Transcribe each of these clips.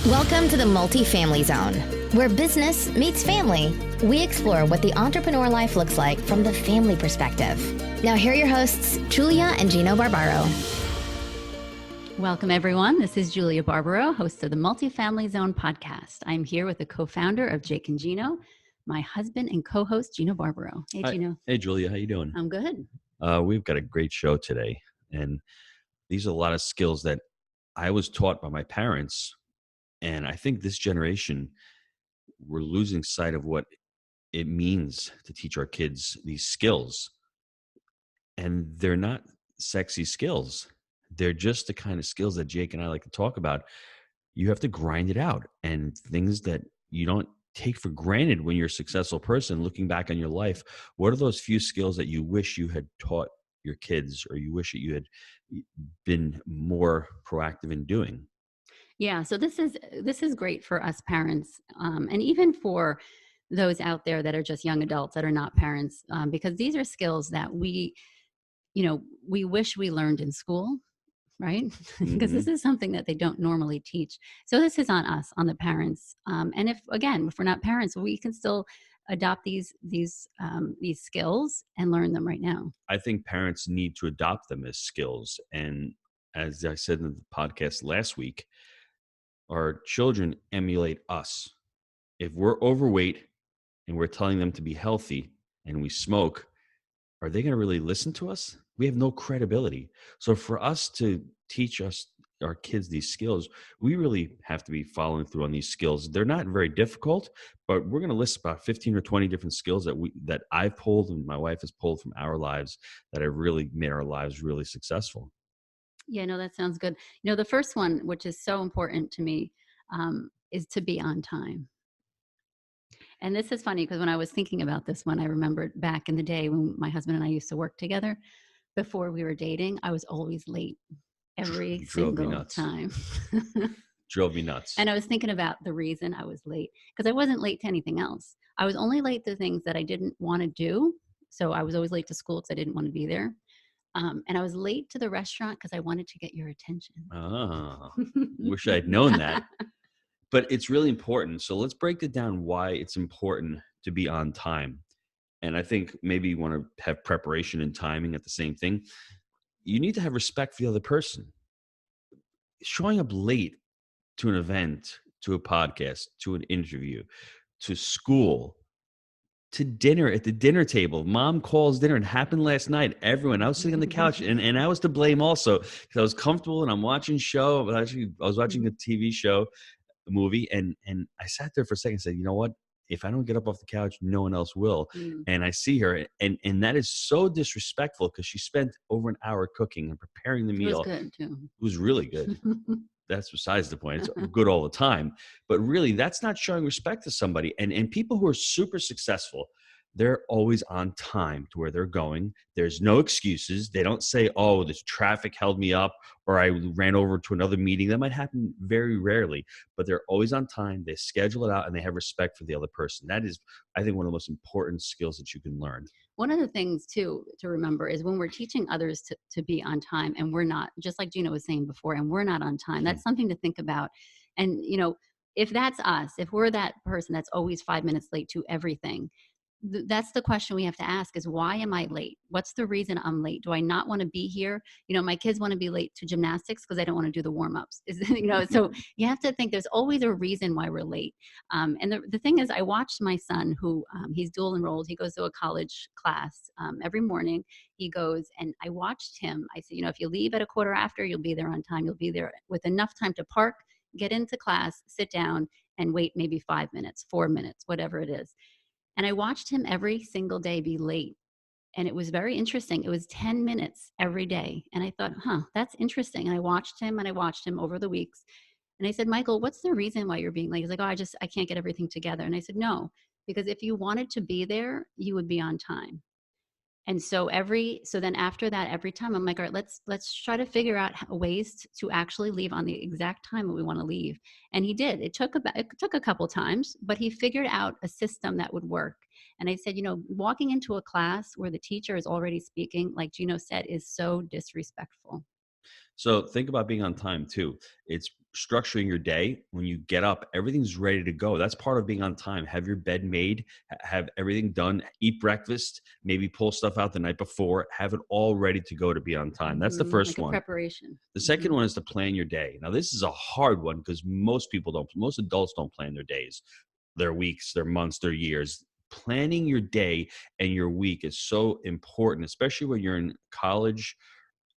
Welcome to the Multifamily Zone, where business meets family. We explore what the entrepreneur life looks like from the family perspective. Now here are your hosts, Julia and Gino Barbaro. Welcome, everyone. This is Julia Barbaro, host of the Multifamily Zone podcast. I'm here with the co-founder of Jake and Gino, my husband and co-host, Gino Barbaro. Hey, Hi. Gino. Hey, Julia. How you doing? I'm good. We've got a great show today, and these are a lot of skills that I was taught by my parents, and I think this generation, we're losing sight of what it means to teach our kids these skills, and they're not sexy skills. They're just the kind of skills that Jake and I like to talk about. You have to grind it out, and things that you don't take for granted when you're a successful person. Looking back on your life, what are those few skills that you wish you had taught your kids, or you wish that you had been more proactive in doing? Yeah, so this is great for us parents, and even for those out there that are just young adults that are not parents, because these are skills that we wish we learned in school, right? Because this is something that they don't normally teach. So this is on us, on the parents. And if we're not parents, we can still adopt these skills and learn them right now. I think parents need to adopt them as skills. And as I said in the podcast last week, our children emulate us. If we're overweight and we're telling them to be healthy and we smoke, are they going to really listen to us? We have no credibility. So for us to teach our kids these skills, we really have to be following through on these skills. They're not very difficult, but we're going to list about 15 or 20 different skills that I've pulled and my wife has pulled from our lives that have really made our lives really successful. Yeah, no, that sounds good. The first one, which is so important to me, is to be on time. And this is funny because when I was thinking about this one, I remembered back in the day when my husband and I used to work together. Before we were dating, I was always late every single time. Drove me nuts. And I was thinking about the reason I was late, because I wasn't late to anything else. I was only late to things that I didn't want to do. So I was always late to school because I didn't want to be there. And I was late to the restaurant because I wanted to get your attention. Oh, wish I'd known that. But it's really important. So let's break it down why it's important to be on time. And I think maybe you want to have preparation and timing at the same thing. You need to have respect for the other person. Showing up late to an event, to a podcast, to an interview, to school, to dinner, at the dinner table. Mom calls dinner. It happened last night. Everyone, I was sitting on the couch and I was to blame also because I was comfortable and I'm watching show. I was watching a TV show, a movie, and I sat there for a second and said, you know what? If I don't get up off the couch, no one else will. And I see her, and that is so disrespectful because she spent over an hour cooking and preparing the meal. It was good too. It was really good. That's besides the point. It's good all the time. But really, that's not showing respect to somebody. And people who are super successful, they're always on time to where they're going. There's no excuses. They don't say, oh, this traffic held me up or I ran over to another meeting. That might happen very rarely, but they're always on time. They schedule it out and they have respect for the other person. That is, I think, one of the most important skills that you can learn. One of the things too to remember is when we're teaching others to be on time and we're not, just like Gino was saying before, and we're not on time, that's something to think about. And, if that's us, if we're that person that's always 5 minutes late to everything, that's the question we have to ask is, why am I late? What's the reason I'm late? Do I not want to be here? My kids want to be late to gymnastics because I don't want to do the warm-ups. So you have to think there's always a reason why we're late. And the thing is, I watched my son who he's dual enrolled. He goes to a college class every morning. He goes, and I watched him. I said, if you leave at a quarter after, you'll be there on time. You'll be there with enough time to park, get into class, sit down, and wait maybe 5 minutes, 4 minutes, whatever it is. And I watched him every single day be late. And it was very interesting. It was 10 minutes every day. And I thought, that's interesting. And I watched him over the weeks. And I said, Michael, what's the reason why you're being late? He's like, I can't get everything together. And I said, no, because if you wanted to be there, you would be on time. And so then after that, every time I'm like, all right, let's try to figure out ways to actually leave on the exact time that we want to leave. And he did. It took a couple times, but he figured out a system that would work. And I said, walking into a class where the teacher is already speaking, like Gino said, is so disrespectful. So think about being on time too. It's structuring your day. When you get up, everything's ready to go. That's part of being on time. Have your bed made, have everything done, eat breakfast, maybe pull stuff out the night before, have it all ready to go to be on time. That's the first Like a one. preparation. The second one is to plan your day. Now, this is a hard one because most adults don't plan their days, their weeks, their months, their years. Planning your day and your week is so important, especially when you're in college.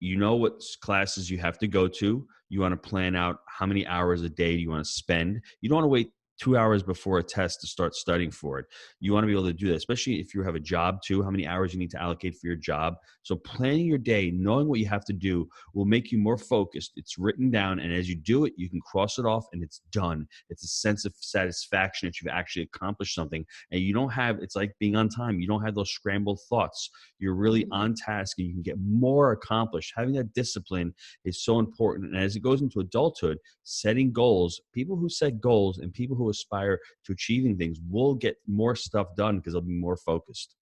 You know what classes you have to go to. You want to plan out how many hours a day do you want to spend. You don't want to wait 2 hours before a test to start studying for it. You want to be able to do that, especially if you have a job too, how many hours you need to allocate for your job. So planning your day, knowing what you have to do, will make you more focused. It's written down, and as you do it, you can cross it off and it's done. It's a sense of satisfaction that you've actually accomplished something, and you don't have, it's like being on time. You don't have those scrambled thoughts. You're really on task and you can get more accomplished. Having that discipline is so important. And as it goes into adulthood, setting goals, people who set goals and people who aspire to achieving things will get more stuff done because they'll be more focused.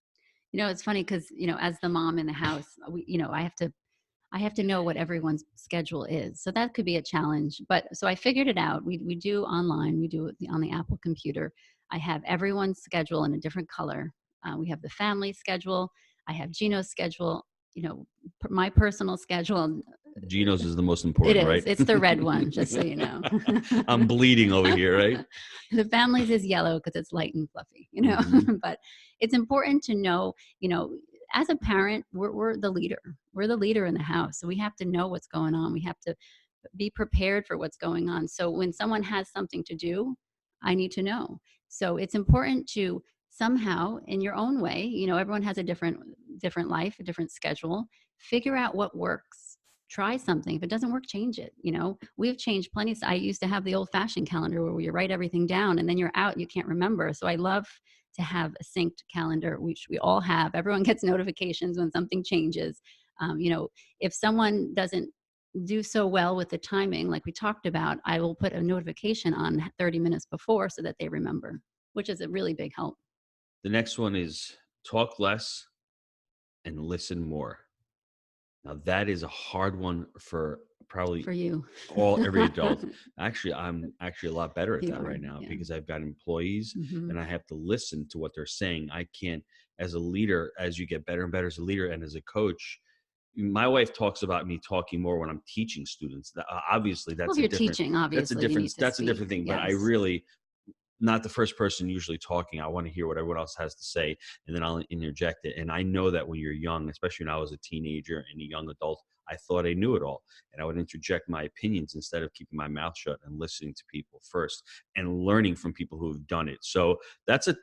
It's funny because, as the mom in the house, I have to know what everyone's schedule is. So that could be a challenge. But so I figured it out. We do online. We do it on the Apple computer. I have everyone's schedule in a different color. We have the family schedule. I have Gino's schedule, my personal schedule. Gino's is the most important, It is. right? It's the red one, just so you know. I'm bleeding over here, right? The family's is yellow because it's light and fluffy, But it's important to know, as a parent, we're the leader. We're the leader in the house. So we have to know what's going on. We have to be prepared for what's going on. So when someone has something to do, I need to know. So it's important to somehow, in your own way, everyone has a different life, a different schedule. Figure out what works. Try something. If it doesn't work, change it. We've changed plenty. I used to have the old fashioned calendar where you write everything down and then you're out, you can't remember. So I love to have a synced calendar, which we all have. Everyone gets notifications when something changes. If someone doesn't do so well with the timing, like we talked about, I will put a notification on 30 minutes before so that they remember, which is a really big help. The next one is talk less and listen more. Now that is a hard one for probably for you, every adult. Actually, I'm actually a lot better at that right now because I've got employees and I have to listen to what they're saying. I can't, as a leader, as you get better and better as a leader and as a coach. My wife talks about me talking more when I'm teaching students. Obviously, that's you're teaching. Obviously, that's a different thing. Yes. But I really, not the first person usually talking. I want to hear what everyone else has to say, and then I'll interject it. And I know that when you're young, especially when I was a teenager and a young adult, I thought I knew it all, and I would interject my opinions instead of keeping my mouth shut and listening to people first and learning from people who have done it. So that's a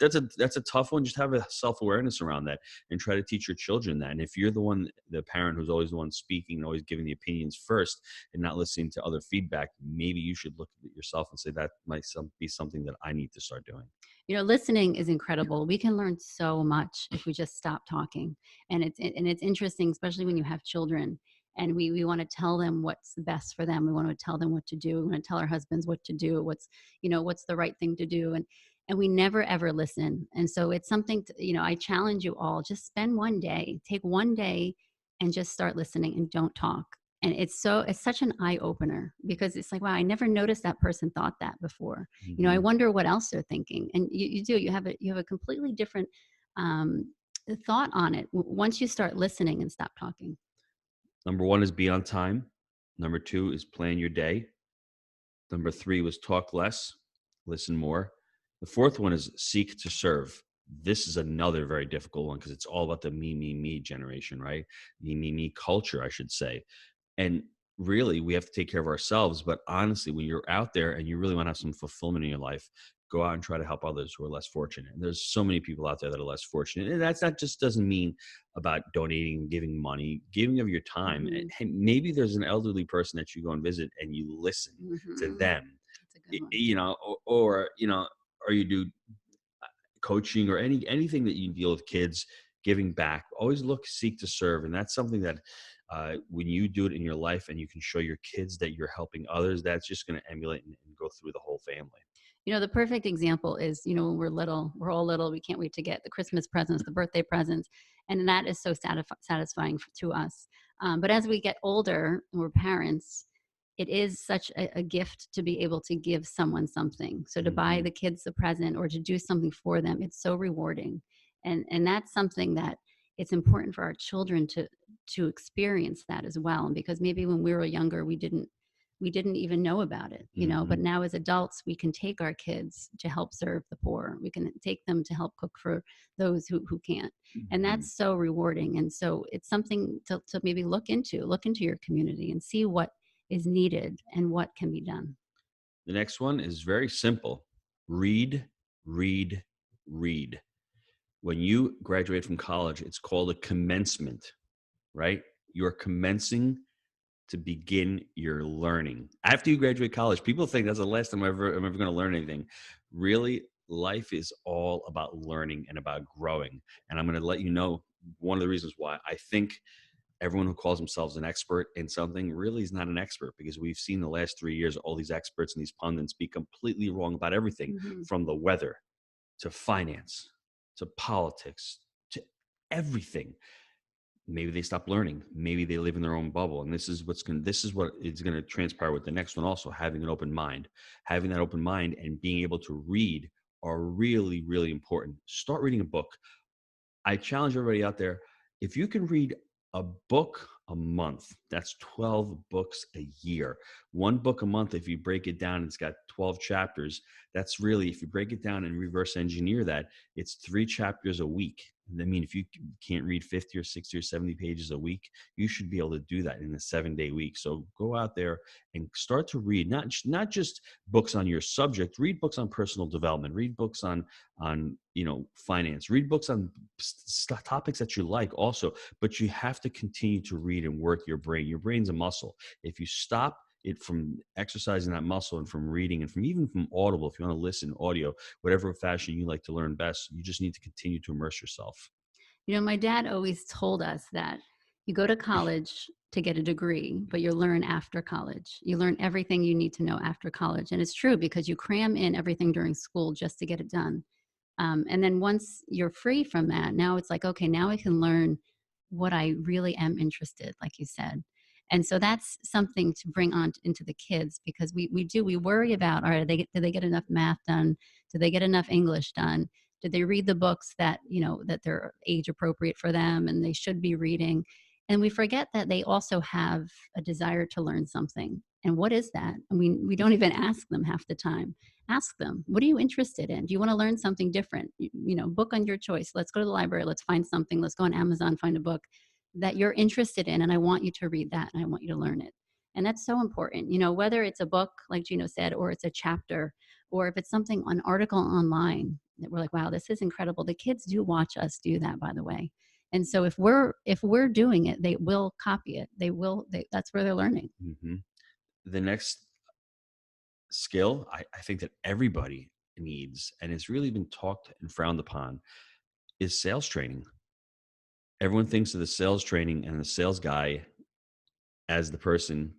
tough one. Just have a self-awareness around that and try to teach your children that. And if you're the parent who's always the one speaking and always giving the opinions first and not listening to other feedback, maybe you should look at yourself and say that might be something that I need to start doing. Listening is incredible. We can learn so much if we just stop talking. And it's interesting, especially when you have children. And we want to tell them what's best for them. We want to tell them what to do. We want to tell our husbands what to do, what's the right thing to do. And we never, ever listen. And so it's something, I challenge you all, just spend take one day and just start listening and don't talk. And it's such an eye opener because it's like, wow, I never noticed that person thought that before. Mm-hmm. I wonder what else they're thinking. And you have a completely different thought on it once you start listening and stop talking. Number 1 is be on time. Number 2 is plan your day. Number 3 was talk less, listen more. The 4th one is seek to serve. This is another very difficult one because it's all about the me generation, right? Me culture, I should say. And really, we have to take care of ourselves. But honestly, when you're out there and you really want to have some fulfillment in your life, go out and try to help others who are less fortunate. And there's so many people out there that are less fortunate. And that's not just doesn't mean about donating, giving money, giving of your time. Mm-hmm. And maybe there's an elderly person that you go and visit and you listen to them, That's a good one. or you do coaching or anything that you deal with kids, giving back. Always seek to serve. And that's something that when you do it in your life and you can show your kids that you're helping others, that's just going to emulate and go through the whole family. The perfect example is, when we're little, we're all little. We can't wait to get the Christmas presents, the birthday presents. And that is so satisfying to us. But as we get older and we're parents, it is such a gift to be able to give someone something. So to buy the kids a present or to do something for them, it's so rewarding. And that's something that it's important for our children to experience that as well. Because maybe when we were younger, we didn't even know about it, but now as adults, we can take our kids to help serve the poor. We can take them to help cook for those who can't. And that's so rewarding. And so it's something to maybe look into your community and see what is needed and what can be done. The next one is very simple. Read, read, read. When you graduate from college, it's called a commencement, right? You're commencing to begin your learning. After you graduate college, people think that's the last time I'm ever going to learn anything. Really, life is all about learning and about growing. And I'm going to let you know one of the reasons why I think everyone who calls themselves an expert in something really is not an expert, because we've seen the last 3 years, all these experts and these pundits be completely wrong about everything, from the weather to finance to politics to everything. Maybe they stop learning. Maybe they live in their own bubble. And this is what is going to transpire with the next one also, having an open mind. Having that open mind and being able to read are really, really important. Start reading a book. I challenge everybody out there, if you can read a book a month, that's 12 books a year. One book a month, if you break it down, it's got 12 chapters. That's really, if you break it down and reverse engineer that, it's 3 chapters a week. I mean, if you can't read 50 or 60 or 70 pages a week, you should be able to do that in a 7-day week. So go out there and start to read, not just books on your subject. Read books on personal development. Read books on finance. Read books on topics that you like also. But you have to continue to read and work your brain. Your brain's a muscle. If you stop it from exercising that muscle and from reading and even from Audible, if you want to listen audio, whatever fashion you like to learn best, you just need to continue to immerse yourself. My dad always told us that you go to college to get a degree, but you learn after college. You learn everything you need to know after college. And it's true, because you cram in everything during school just to get it done. And then once you're free from that, now it's like, okay, now I can learn what I really am interested, like you said. And so that's something to bring on into the kids, because we worry about, all right, did they get enough math done? Did they get enough English done? Did they read the books that they're age appropriate for them and they should be reading? And we forget that they also have a desire to learn something. And what is that? I mean, we don't even ask them half the time. Ask them, what are you interested in? Do you want to learn something different? Book on your choice. Let's go to the library. Let's find something. Let's go on Amazon, find a book that you're interested in. And I want you to read that and I want you to learn it. And that's so important, whether it's a book, like Gino said, or it's a chapter, or if it's an article online that we're like, wow, this is incredible. The kids do watch us do that, by the way. And so if we're doing it, they will copy it. That's where they're learning. Mm-hmm. The next skill I think that everybody needs, and it's really been talked and frowned upon, is sales training. Everyone thinks of the sales training and the sales guy as the person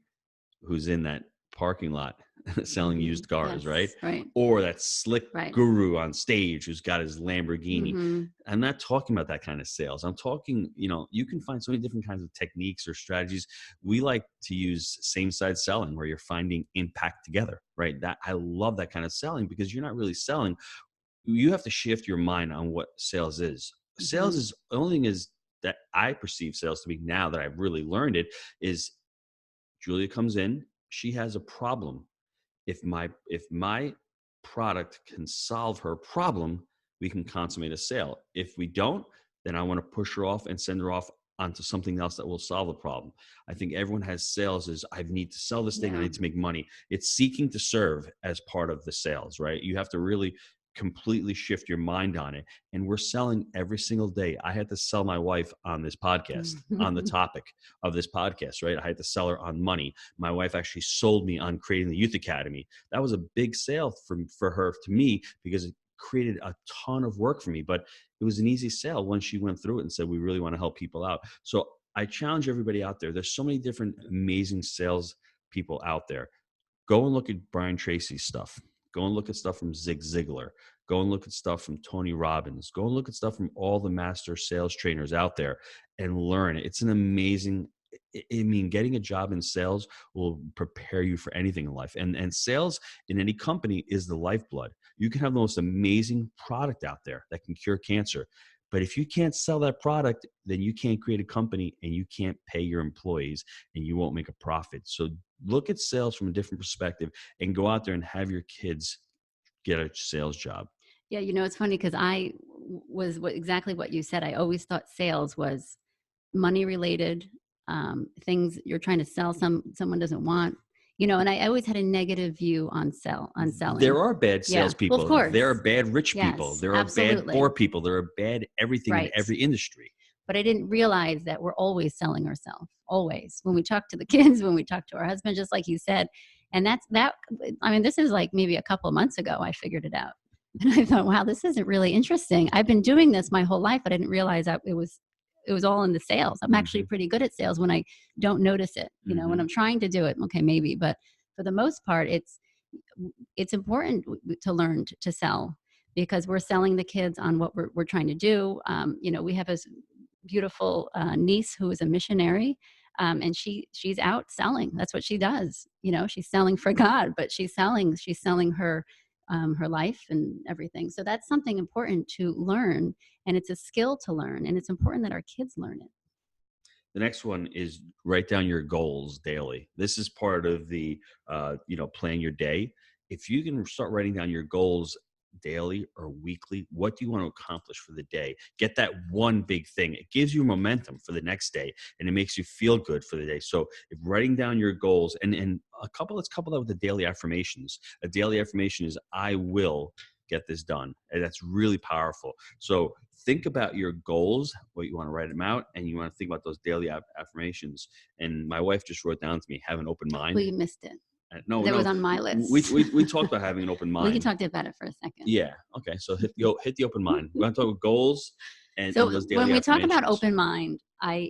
who's in that parking lot selling used cars, Yes, right? Or that slick guru on stage who's got his Lamborghini. I'm not talking about that kind of sales. I'm talking, you can find so many different kinds of techniques or strategies. We like to use same side selling, where you're finding impact together, right? That I love that kind of selling, because you're not really selling. You have to shift your mind on what sales is. Sales is, the only thing is that I perceive sales to be, now that I've really learned it, is Julia comes in, she has a problem. If my product can solve her problem, we can consummate a sale. If we don't, then I want to push her off and send her off onto something else that will solve the problem. I think everyone has sales as, I need to sell this thing, I need to make money. It's seeking to serve as part of the sales, right? You have to really completely shift your mind on it. And we're selling every single day. I had to sell my wife on this podcast, on the topic of this podcast, right? I had to sell her on money. My wife actually sold me on creating the Youth Academy. That was a big sale for her to me, because it created a ton of work for me, but it was an easy sale once she went through it and said, we really want to help people out. So I challenge everybody out there. There's so many different amazing sales people out there. Go and look at Brian Tracy's stuff. Go and look at stuff from Zig Ziglar. Go and look at stuff from Tony Robbins. Go and look at stuff from all the master sales trainers out there and learn. It's an amazing I mean, getting a job in sales will prepare you for anything in life. And sales in any company is the lifeblood. You can have the most amazing product out there that can cure cancer. But if you can't sell that product, then you can't create a company and you can't pay your employees and you won't make a profit. So look at sales from a different perspective and go out there and have your kids get a sales job. Yeah, it's funny because was exactly what you said. I always thought sales was money related, things you're trying to sell someone doesn't want, and I always had a negative view on selling. There are bad Yeah. salespeople. Well, of course. There are bad rich people. Yes, There are bad absolutely. poor people. There are bad everything in Right. every industry. But I didn't realize that we're always selling ourselves, always. When we talk to the kids, when we talk to our husband, just like you said. And this is like maybe a couple of months ago, I figured it out. And I thought, wow, this isn't really interesting. I've been doing this my whole life, but I didn't realize that it was all in the sales. I'm actually pretty good at sales when I don't notice it, when I'm trying to do it. Okay, maybe. But for the most part, it's important to learn to sell, because we're selling the kids on what we're trying to do. We have a beautiful niece who is a missionary, and she's out selling. That's what she does. She's selling for God, but she's selling her life and everything. So that's something important to learn, and it's a skill to learn, and it's important that our kids learn it. The next one is write down your goals daily. This is part of the, plan your day. If you can start writing down your goals daily or weekly, what do you want to accomplish for the day? Get that one big thing. It gives you momentum for the next day, and it makes you feel good for the day. So if writing down your goals and let's couple that with the daily affirmations. A daily affirmation is, I will get this done. And that's really powerful. So think about your goals, what you want to write them out, and you want to think about those daily affirmations. And my wife just wrote down to me, have an open mind. Well, you missed it. No, that was on my list. We talked about having an open mind. We can talk about it for a second. Yeah. Okay. So hit the open mind. We're going to talk about goals and those daily when we talk about affirmations. open mind, I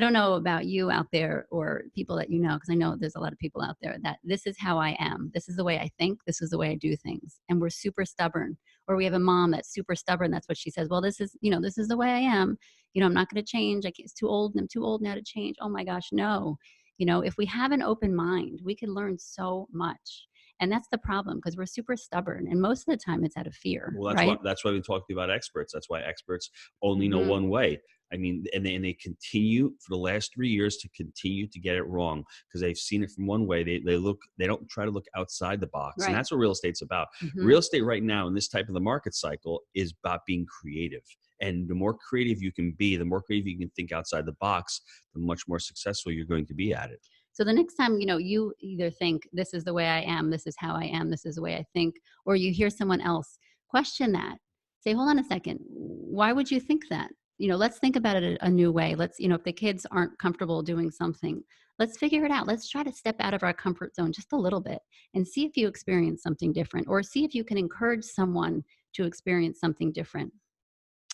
don't know about you out there or people that because I know there's a lot of people out there that this is how I am. This is the way I think. This is the way I do things. And we're super stubborn. Or we have a mom that's super stubborn. That's what she says. Well, this is the way I am. I'm not going to change. It's too old. I'm too old now to change. Oh my gosh, no. If we have an open mind, we can learn so much. And that's the problem, because we're super stubborn. And most of the time it's out of fear. Well, that's why we talked about experts. That's why experts only know Mm-hmm. one way. I mean, and they continue for the last 3 years to continue to get it wrong, because they've seen it from one way. They don't try to look outside the box. Right. And that's what real estate's about. Mm-hmm. Real estate right now in this type of the market cycle is about being creative. And the more creative you can be, the more creative you can think outside the box, the much more successful you're going to be at it. So the next time, you either think, this is the way I am, this is how I am, this is the way I think, or you hear someone else, question that. Say, hold on a second. Why would you think that? Let's think about it a new way. Let's, if the kids aren't comfortable doing something, let's figure it out. Let's try to step out of our comfort zone just a little bit and see if you experience something different, or see if you can encourage someone to experience something different.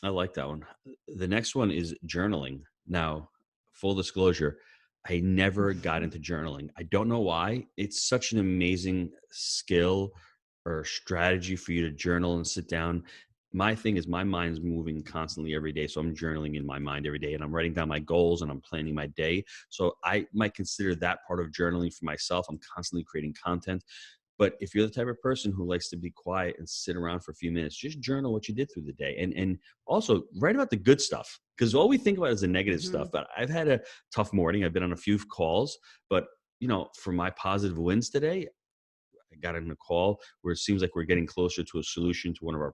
I like that one. The next one is journaling. Now, full disclosure, I never got into journaling. I don't know why. It's such an amazing skill or strategy for you to journal and sit down. My thing is my mind's moving constantly every day. So I'm journaling in my mind every day, and I'm writing down my goals and I'm planning my day. So I might consider that part of journaling for myself. I'm constantly creating content. But if you're the type of person who likes to be quiet and sit around for a few minutes, just journal what you did through the day. And also write about the good stuff, because all we think about is the negative Mm-hmm. stuff. But I've had a tough morning. I've been on a few calls, but for my positive wins today, I got in a call where it seems like we're getting closer to a solution to one of our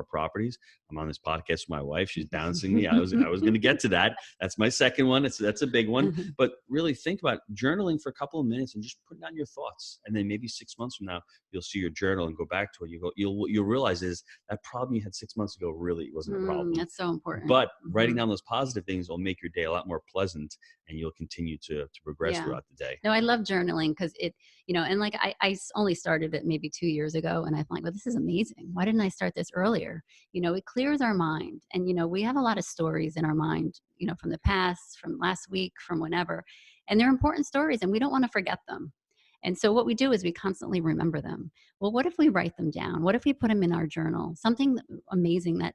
properties. I'm on this podcast with my wife. She's bouncing me. I was going to get to that. That's my second one. That's a big one. Mm-hmm. But really think about journaling for a couple of minutes and just putting down your thoughts. And then maybe 6 months from now, you'll see your journal and go back to it. You'll realize is that problem you had 6 months ago really wasn't a problem. That's so important. But writing down those positive things will make your day a lot more pleasant, and you'll continue to progress throughout the day. No, I love journaling because it, and like I only started it maybe 2 years ago, and I thought, well, this is amazing. Why didn't I start this earlier? It clears our mind, and we have a lot of stories in our mind, from the past, from last week, from whenever, and they're important stories, and we don't want to forget them. And so what we do is we constantly remember them. Well, what if we write them down? What if we put them in our journal? Something amazing that,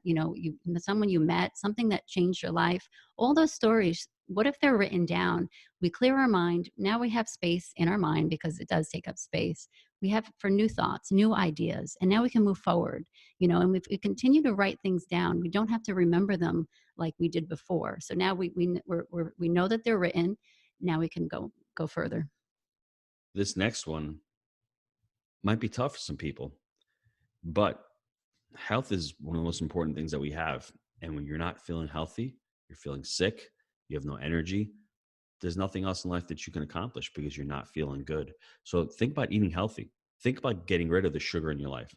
someone you met, something that changed your life, all those stories, what if they're written down? We clear our mind. Now we have space in our mind because it does take up space. We have for new thoughts, new ideas, and now we can move forward, and if we continue to write things down, we don't have to remember them like we did before. So now we know that they're written. Now we can go further. This next one might be tough for some people, but health is one of the most important things that we have. And when you're not feeling healthy, you're feeling sick, you have no energy, there's nothing else in life that you can accomplish because you're not feeling good. So think about eating healthy. Think about getting rid of the sugar in your life,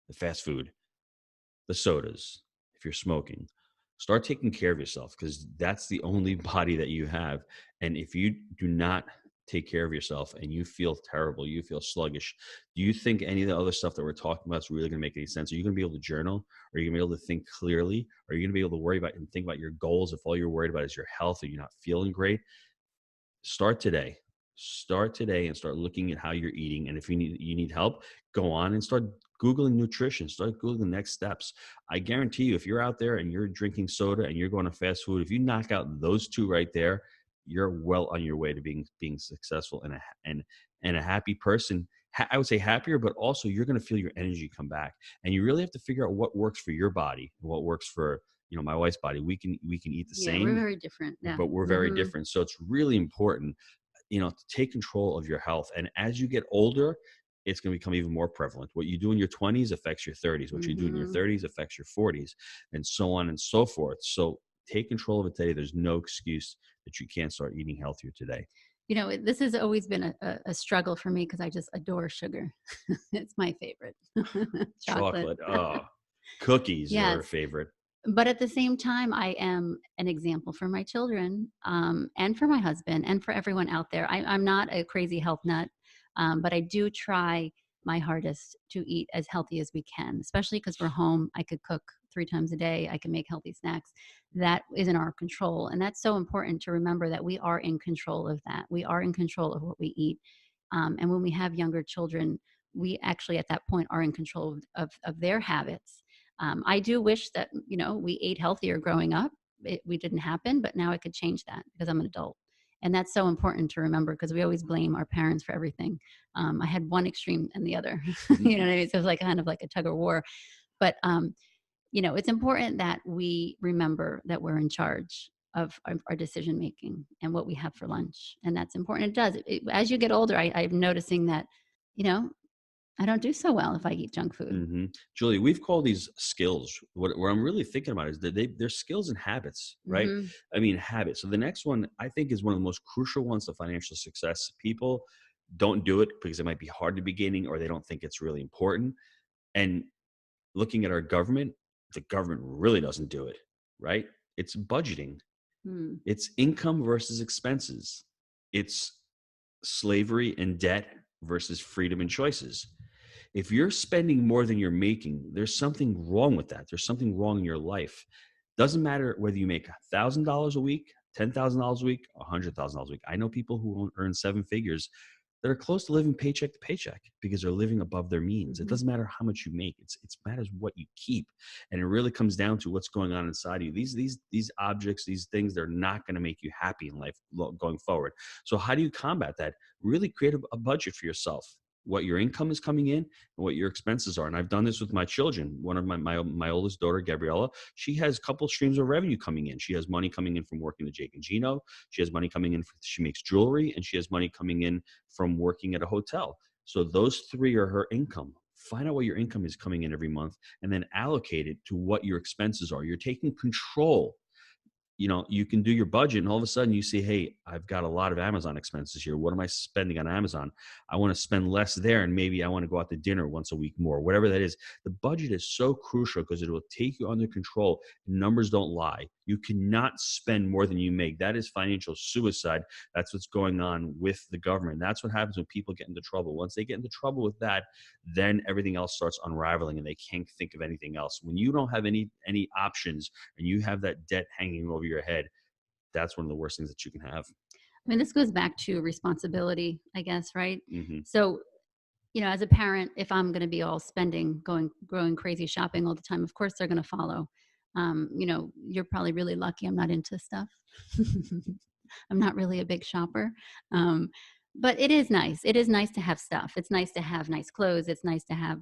the fast food, the sodas, if you're smoking. Start taking care of yourself because that's the only body that you have. And if you do not take care of yourself and you feel terrible, you feel sluggish, do you think any of the other stuff that we're talking about is really going to make any sense? Are you going to be able to journal? Are you going to be able to think clearly? Are you going to be able to worry about and think about your goals if all you're worried about is your health or you're not feeling great? Start today. Start today and start looking at how you're eating. And if you need help, go on and start Googling nutrition. Start Googling the next steps. I guarantee you, if you're out there and you're drinking soda and you're going to fast food, if you knock out those two right there, you're well on your way to being successful and a happy person. I would say happier, but also you're going to feel your energy come back. And you really have to figure out what works for your body and what works for my wife's body. We can eat the same. We're very different. Yeah. But we're very different. So it's really important, to take control of your health. And as you get older, it's going to become even more prevalent. What you do in your 20s affects your 30s. What you do in your 30s affects your 40s, and so on and so forth. So take control of it today. There's no excuse that you can't start eating healthier today. This has always been a struggle for me because I just adore sugar. It's my favorite. Chocolate. Oh, cookies are a favorite. But at the same time, I am an example for my children, and for my husband and for everyone out there. I'm not a crazy health nut, but I do try my hardest to eat as healthy as we can, especially because we're home. I could cook 3 times a day. I can make healthy snacks. That is in our control. And that's so important to remember that we are in control of that. We are in control of what we eat. And when we have younger children, we actually at that point are in control of their habits. I do wish that, we ate healthier growing up. We didn't happen, but now I could change that because I'm an adult. And that's so important to remember because we always blame our parents for everything. I had one extreme and the other, you know what I mean? So it was kind of like a tug of war. But, it's important that we remember that we're in charge of our decision making and what we have for lunch. And that's important. It does. As you get older, I'm noticing that, I don't do so well if I eat junk food. Mm-hmm. Julie, we've called these skills. What I'm really thinking about is that they're skills and habits, right? Mm-hmm. I mean, habits. So the next one I think is one of the most crucial ones to financial success. People don't do it because it might be hard to beginning or they don't think it's really important. And looking at our government, the government really doesn't do it, right? It's budgeting. It's income versus expenses. It's slavery and debt versus freedom and choices. If you're spending more than you're making, there's something wrong with that. There's something wrong in your life. Doesn't matter whether you make $1,000 a week, $10,000 a week, $100,000 a week. I know people who earn 7 figures that are close to living paycheck to paycheck because they're living above their means. It doesn't matter how much you make. It matters what you keep. And it really comes down to what's going on inside you. These objects, these things, they're not going to make you happy in life going forward. So how do you combat that? Really create a budget for yourself. What your income is coming in and what your expenses are. And I've done this with my children. One of my oldest daughter, Gabriella, she has a couple streams of revenue coming in. She has money coming in from working at Jake and Gino. She has money coming in, she makes jewelry, and she has money coming in from working at a hotel. So those 3 are her income. Find out what your income is coming in every month and then allocate it to what your expenses are. You're taking control. You can do your budget and all of a sudden you see, hey, I've got a lot of Amazon expenses here. What am I spending on Amazon? I want to spend less there and maybe I want to go out to dinner once a week more, whatever that is. The budget is so crucial because it will take you under control. Numbers don't lie. You cannot spend more than you make. That is financial suicide. That's what's going on with the government. That's what happens when people get into trouble. Once they get into trouble with that, then everything else starts unraveling and they can't think of anything else. When you don't have any options and you have that debt hanging over your head, that's one of the worst things that you can have. I mean, this goes back to responsibility, I guess, right? Mm-hmm. So, as a parent, if I'm going to be all spending, going crazy shopping all the time, of course they're going to follow. You're probably really lucky I'm not into stuff. I'm not really a big shopper. But it is nice. It is nice to have stuff. It's nice to have nice clothes. It's nice to have,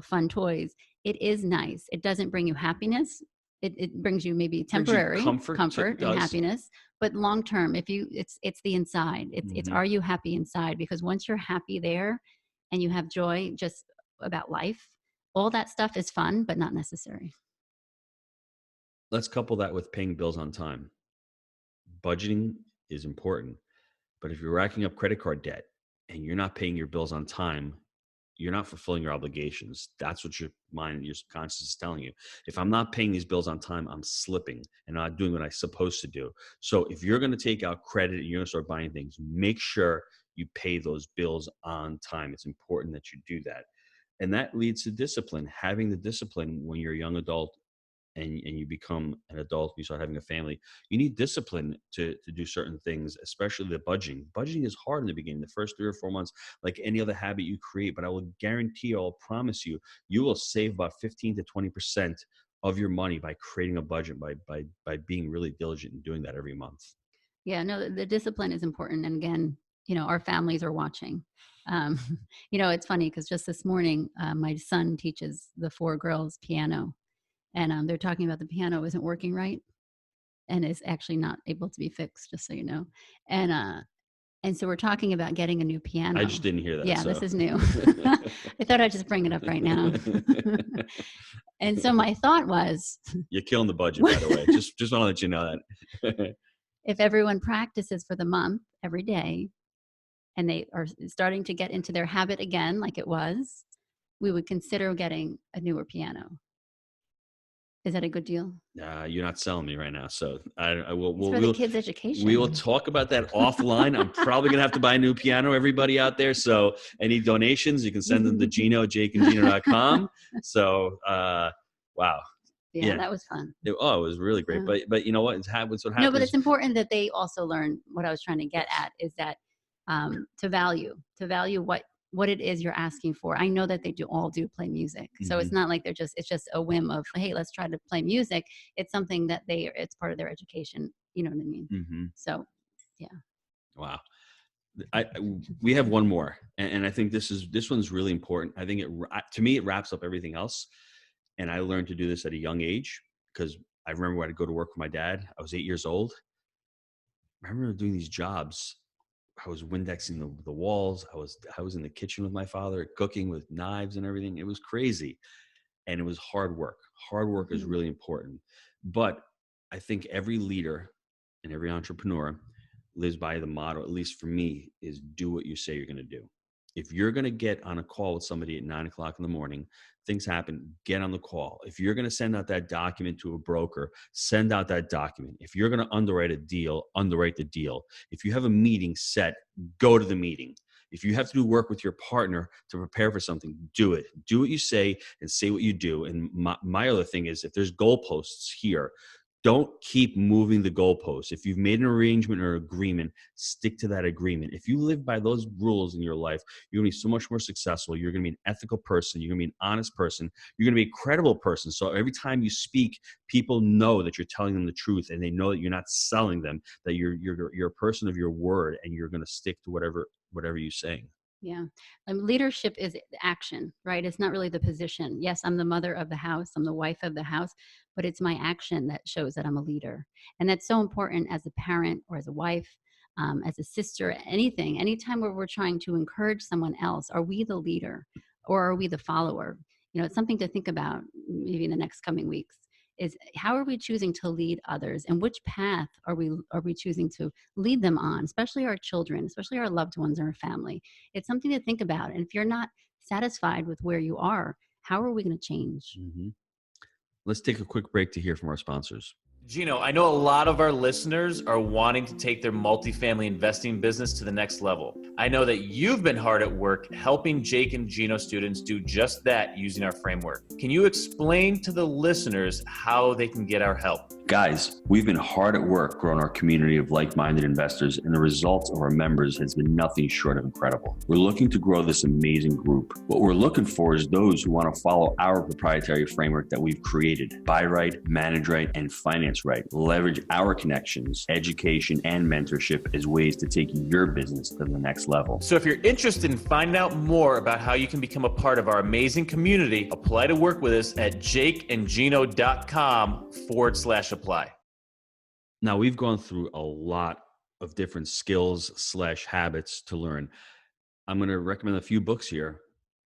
fun toys. It is nice. It doesn't bring you happiness. It brings you maybe temporary comfort and happiness, but long term, it's the inside. It's are you happy inside? Because once you're happy there and you have joy just about life, all that stuff is fun, but not necessary. Let's couple that with paying bills on time. Budgeting is important, but if you're racking up credit card debt and you're not paying your bills on time, you're not fulfilling your obligations. That's what your mind, your subconscious is telling you. If I'm not paying these bills on time, I'm slipping and not doing what I'm supposed to do. So if you're going to take out credit and you're going to start buying things, make sure you pay those bills on time. It's important that you do that. And that leads to discipline. Having the discipline when you're a young adult and you become an adult, you start having a family, you need discipline to do certain things, especially the budgeting. Budgeting is hard in the beginning, the first 3 or 4 months, like any other habit you create, but I will guarantee you, I'll promise you, you will save about 15 to 20% of your money by creating a budget, by being really diligent and doing that every month. Yeah, no, the discipline is important. And again, our families are watching. It's funny because just this morning, my son teaches the 4 girls piano. And they're talking about the piano isn't working right and is actually not able to be fixed, just so you know. And so we're talking about getting a new piano. I just didn't hear that. Yeah, so. This is new. I thought I'd just bring it up right now. And so my thought was... You're killing the budget, by the way. Just want to let you know that. If everyone practices for the month every day and they are starting to get into their habit again like it was, we would consider getting a newer piano. Is that a good deal? You're not selling me right now. So we'll for the kids' education. We will talk about that offline. I'm probably going to have to buy a new piano, everybody out there. So any donations, you can send them to Gino, jakeandgino.com. So, wow. Yeah, that was fun. It was really great. But you know what? It's what happens. No, but it's important that they also learn what I was trying to get at is that to value what it is you're asking for. I know that they all do play music. So it's not like it's just a whim of, hey, let's try to play music. It's something that it's part of their education. You know what I mean? Mm-hmm. So, yeah. Wow. We have one more. And I think this one's really important. I think to me, it wraps up everything else. And I learned to do this at a young age because I remember when I'd go to work with my dad. I was 8 years old. I remember doing these jobs. I was Windexing the walls. I was in the kitchen with my father, cooking with knives and everything. It was crazy. And it was hard work. Hard work is really important. But I think every leader and every entrepreneur lives by the motto, at least for me, is do what you say you're going to do. If you're going to get on a call with somebody at 9 o'clock in the morning, things happen, get on the call. If you're going to send out that document to a broker, send out that document. If you're going to underwrite a deal, underwrite the deal. If you have a meeting set, go to the meeting. If you have to do work with your partner to prepare for something, do it. Do what you say and say what you do. And my other thing is if there's goalposts here, don't keep moving the goalposts. If you've made an arrangement or agreement, stick to that agreement. If you live by those rules in your life, you're going to be so much more successful. You're going to be an ethical person. You're going to be an honest person. You're going to be a credible person. So every time you speak, people know that you're telling them the truth and they know that you're not selling them, that you're a person of your word and you're going to stick to whatever you're saying. Yeah. Leadership is action, right? It's not really the position. Yes, I'm the mother of the house. I'm the wife of the house, but it's my action that shows that I'm a leader. And that's so important as a parent or as a wife, as a sister, anytime where we're trying to encourage someone else, are we the leader or are we the follower? It's something to think about maybe in the next coming weeks. Is how are we choosing to lead others and which path are we choosing to lead them on, especially our children, especially our loved ones and our family. It's something to think about. And if you're not satisfied with where you are, how are we going to change? Mm-hmm. Let's take a quick break to hear from our sponsors. Gino, I know a lot of our listeners are wanting to take their multifamily investing business to the next level. I know that you've been hard at work helping Jake and Gino students do just that using our framework. Can you explain to the listeners how they can get our help? Guys, we've been hard at work growing our community of like-minded investors, and the results of our members has been nothing short of incredible. We're looking to grow this amazing group. What we're looking for is those who want to follow our proprietary framework that we've created. Buy right, manage right, and finance right. Leverage our connections, education, and mentorship as ways to take your business to the next level. So if you're interested in finding out more about how you can become a part of our amazing community, apply to work with us at jakeandgino.com/apply. Now, we've gone through a lot of different skills/habits to learn. I'm going to recommend a few books here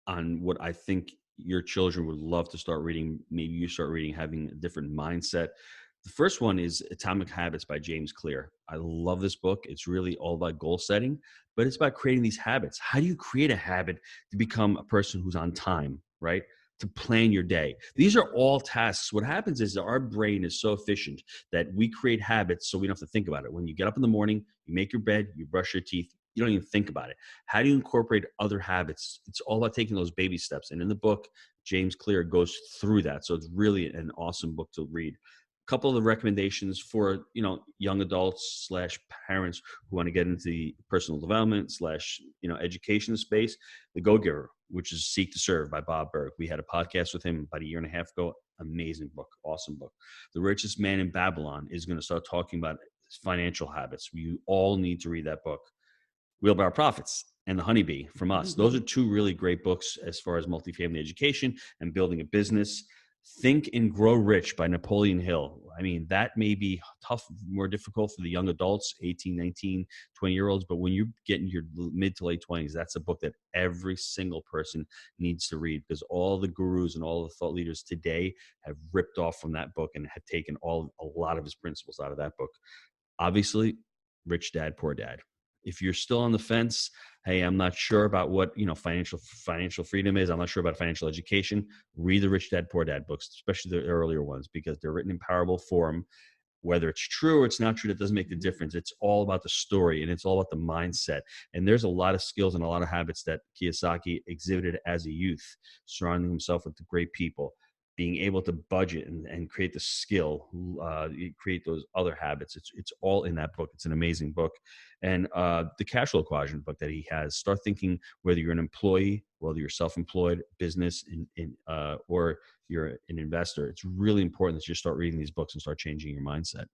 on what I think your children would love to start reading. Maybe you start reading, having a different mindset. The first one is Atomic Habits by James Clear. I love this book. It's really all about goal setting, but it's about creating these habits. How do you create a habit to become a person who's on time, right? To plan your day. These are all tasks. What happens is that our brain is so efficient that we create habits so we don't have to think about it. When you get up in the morning, you make your bed, you brush your teeth, you don't even think about it. How do you incorporate other habits? It's all about taking those baby steps. And in the book, James Clear goes through that. So it's really an awesome book to read. A couple of the recommendations for, young adults / parents who want to get into the personal development / education space. The Go-Giver, which is Seek to Serve by Bob Burg. We had a podcast with him about a year and a half ago. Amazing book, awesome book. The Richest Man in Babylon is going to start talking about financial habits. You all need to read that book. Wheelbarrow Profits and The Honeybee from us. Those are two really great books as far as multifamily education and building a business. Think and Grow Rich by Napoleon Hill. I mean, that may be tough, more difficult for the young adults, 18, 19, 20-year-olds. But when you get in your mid to late 20s, that's a book that every single person needs to read, because all the gurus and all the thought leaders today have ripped off from that book and have taken a lot of his principles out of that book. Obviously, Rich Dad, Poor Dad. If you're still on the fence, hey, I'm not sure about what financial freedom is, I'm not sure about financial education, read the Rich Dad Poor Dad books, especially the earlier ones, because they're written in parable form. Whether it's true or it's not true, that doesn't make the difference. It's all about the story, and it's all about the mindset. And there's a lot of skills and a lot of habits that Kiyosaki exhibited as a youth, surrounding himself with the great people, being able to budget and create the skill, create those other habits. It's all in that book. It's an amazing book. And the Cash Flow Quadrant book that he has, start thinking whether you're an employee, whether you're self-employed, business, or you're an investor. It's really important that you start reading these books and start changing your mindset.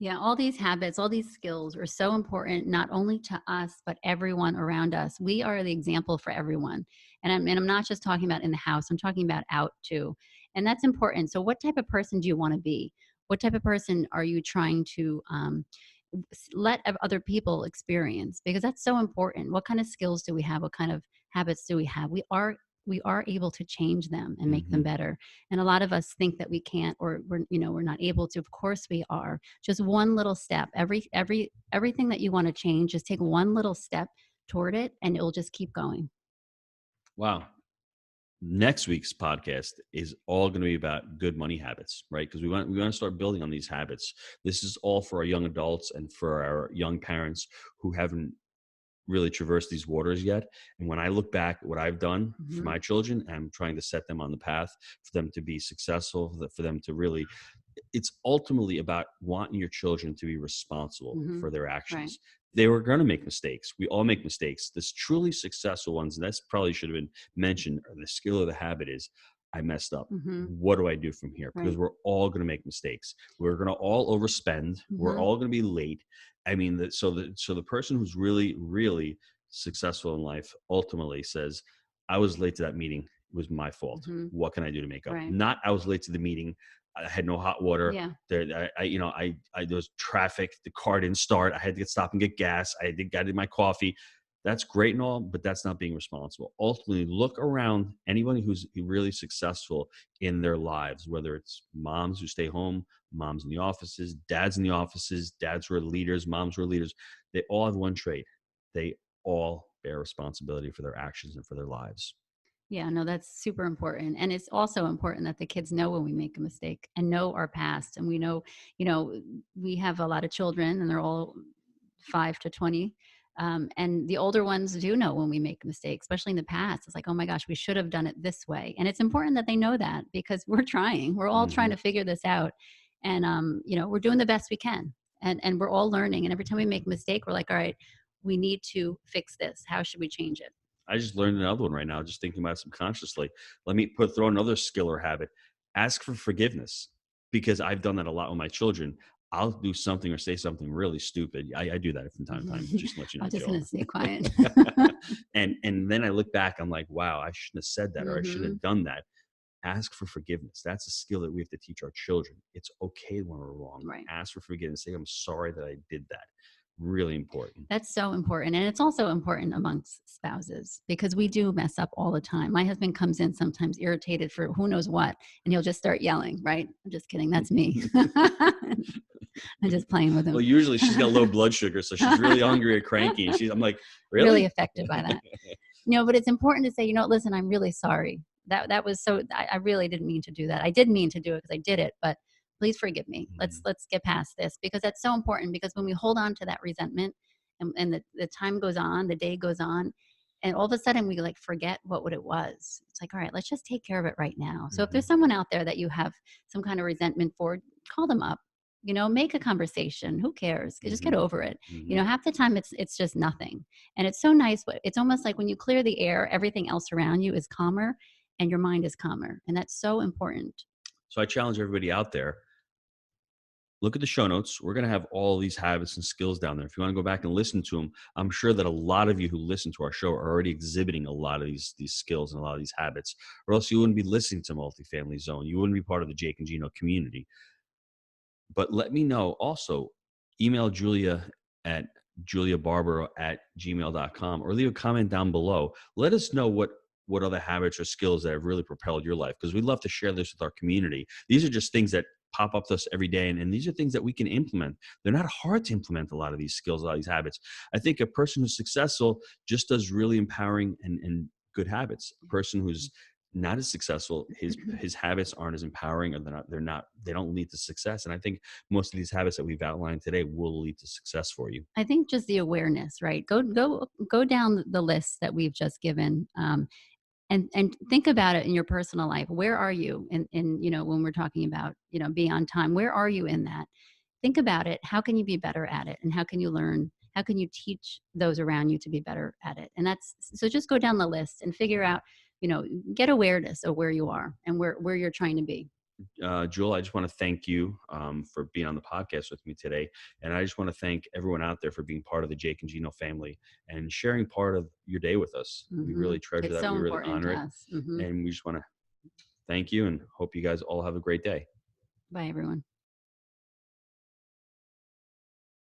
Yeah, all these habits, all these skills are so important, not only to us, but everyone around us. We are the example for everyone. And I'm not just talking about in the house, I'm talking about out too. And that's important. So what type of person do you want to be? What type of person are you trying to let other people experience? Because that's so important. What kind of skills do we have? What kind of habits do we have? We are able to change them and make them better. And a lot of us think that we can't, or we're not able to. Of course we are. Just one little step. Everything that you want to change, just take one little step toward it, and it'll just keep going. Wow. Next week's podcast is all going to be about good money habits, right? Because we want to start building on these habits. This is all for our young adults and for our young parents who haven't really traversed these waters yet. And when I look back at what I've done for my children, I'm trying to set them on the path for them to be successful, for them to really, it's ultimately about wanting your children to be responsible for their actions. Right. They were going to make mistakes. We all make mistakes. This truly successful ones, and that's probably should have been mentioned, or the skill of the habit is, I messed up. What do I do from here? Because we're all going to make mistakes. We're going to all overspend. We're all going to be late. I mean, so the person who's really, really successful in life ultimately says, I was late to that meeting. It was my fault. What can I do to make up? Right. Not I was late to the meeting. I had no hot water. Yeah. There was traffic. The car didn't start. I had to stop and get gas. I did my coffee. That's great and all, but that's not being responsible. Ultimately, look around anybody who's really successful in their lives, whether it's moms who stay home, moms in the offices, dads in the offices, dads who are leaders, moms who are leaders. They all have one trait. They all bear responsibility for their actions and for their lives. Yeah, no, that's super important. And it's also important that the kids know when we make a mistake and know our past. And we know, we have a lot of children and they're all 5 to 20. And the older ones do know when we make mistakes, especially in the past. It's like, oh my gosh, we should have done it this way. And it's important that they know that, because we're trying. We're all trying to figure this out. And, we're doing the best we can, and we're all learning. And every time we make a mistake, we're like, all right, we need to fix this. How should we change it? I just learned another one right now, just thinking about it subconsciously. Let me throw another skill or habit. Ask for forgiveness, because I've done that a lot with my children. I'll do something or say something really stupid. I do that from time to time, just to let you know. I'm just going to stay quiet. and then I look back, I'm like, wow, I shouldn't have said that, or I shouldn't have done that. Ask for forgiveness. That's a skill that we have to teach our children. It's okay when we're wrong. Right. Ask for forgiveness. Say, I'm sorry that I did that. Really important. That's so important. And it's also important amongst spouses, because we do mess up all the time. My husband comes in sometimes irritated for who knows what, and he'll just start yelling, right? I'm just kidding. That's me. I'm just playing with him. Well, usually she's got low blood sugar, so she's really hungry or cranky. And I'm like, really affected by that. But it's important to say, listen, I'm really sorry. That was so, I really didn't mean to do that. I did mean to do it because I did it, but please forgive me. Let's get past this, because that's so important. Because when we hold on to that resentment, and the time goes on, the day goes on, and all of a sudden we like forget what it was. It's like, all right, let's just take care of it right now. So if there's someone out there that you have some kind of resentment for, call them up, make a conversation. Who cares? Just get over it. Half the time it's just nothing. And it's so nice. It's almost like when you clear the air, everything else around you is calmer and your mind is calmer. And that's so important. So I challenge everybody out there, look at the show notes. We're going to have all these habits and skills down there. If you want to go back and listen to them, I'm sure that a lot of you who listen to our show are already exhibiting a lot of these skills and a lot of these habits, or else you wouldn't be listening to Multifamily Zone. You wouldn't be part of the Jake and Gino community. But let me know. Also, email Julia at juliabarbaro@gmail.com, or leave a comment down below. Let us know what other habits or skills that have really propelled your life, because we'd love to share this with our community. These are just things that pop up to us every day, and these are things that we can implement. They're not hard to implement, a lot of these skills, a lot of these habits. I think a person who's successful just does really empowering and good habits. A person who's not as successful, his habits aren't as empowering, or they don't lead to success. And I think most of these habits that we've outlined today will lead to success for you. I think just the awareness, right? Go down the list that we've just given, and think about it in your personal life. Where are you in when we're talking about being on time? Where are you in that? Think about it. How can you be better at it? And how can you learn? How can you teach those around you to be better at it? And so just go down the list and figure out, get awareness of where you are and where you're trying to be. Jewel, I just want to thank you for being on the podcast with me today. And I just want to thank everyone out there for being part of the Jake and Gino family and sharing part of your day with us. We really treasure that. So we really honor it. And we just want to thank you and hope you guys all have a great day. Bye, everyone.